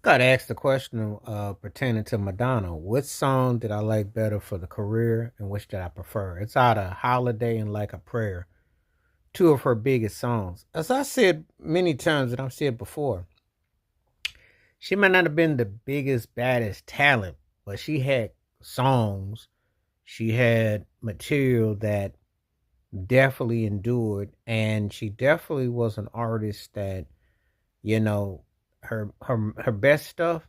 got asked the question pertaining to Madonna. What song did I like better for the career and which did I prefer? It's out of Holiday and Like a Prayer, two of her biggest songs. As I said many times, and I've said before, she might not have been the biggest, baddest talent, but she had songs, she had material that definitely endured, and she definitely was an artist that, you know, her best stuff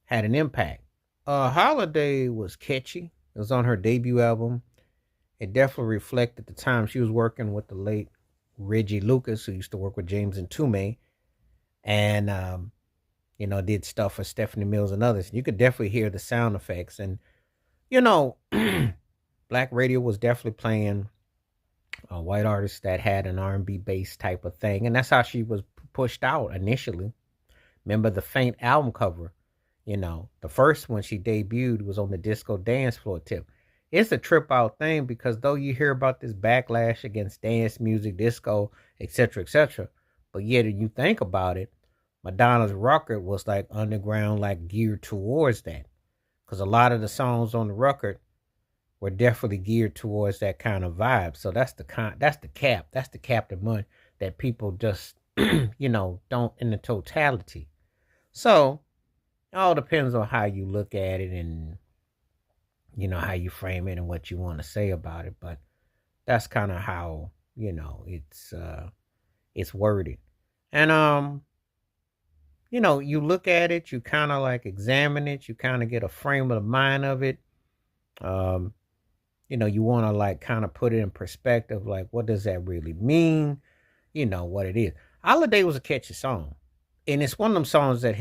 had an impact. Holiday was catchy. It was on her debut album. It definitely reflected the time she was working with the late Reggie Lucas, who used to work with James and Toomey, and did stuff for Stephanie Mills and others. You could definitely hear the sound effects, and you know, black radio was definitely playing white artists that had an R&B bass type of thing, and that's how she was pushed out initially. Remember the Faint album cover? The first one she debuted was on the disco dance floor tip. It's a trip out thing because though you hear about this backlash against dance music, disco, etc., but yet if you think about it, Madonna's record was like underground, like geared towards that. Because a lot of the songs on the record were definitely geared towards that kind of vibe. So that's the cap. That's the captive money that people just don't in the totality. So it all depends on how you look at it and how you frame it and what you want to say about it. But that's kind of how it's worded. And you look at it, you kind of like examine it, you kind of get a frame of the mind of it. Um, you want to like kind of put it in perspective, like what does that really mean? What it is. Holiday was a catchy song, and it's one of them songs that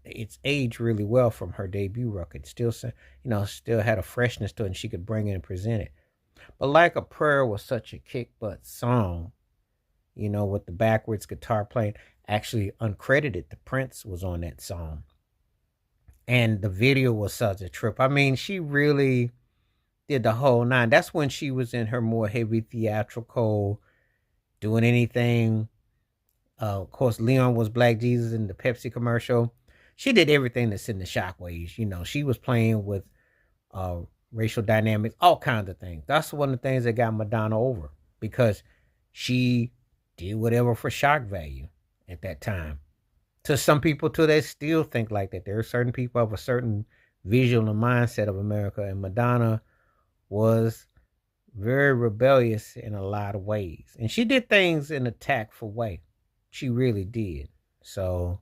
it's aged really well from her debut record. Still had a freshness to it, and she could bring it and present it. But Like a Prayer was such a kick butt song, with the backwards guitar playing. Actually, uncredited, the Prince was on that song, and the video was such a trip. I mean, she really did the whole nine. That's when she was in her more heavy theatrical, doing anything. Of course, Leon was Black Jesus in the Pepsi commercial. She did everything that's in the shockwaves. She was playing with uh, racial dynamics, all kinds of things. That's one of the things that got Madonna over because she did whatever for shock value at that time. To some people, too, they still think like that. There are certain people of a certain visual and mindset of America, and Madonna was very rebellious in a lot of ways. And she did things in a tactful way. She really did. So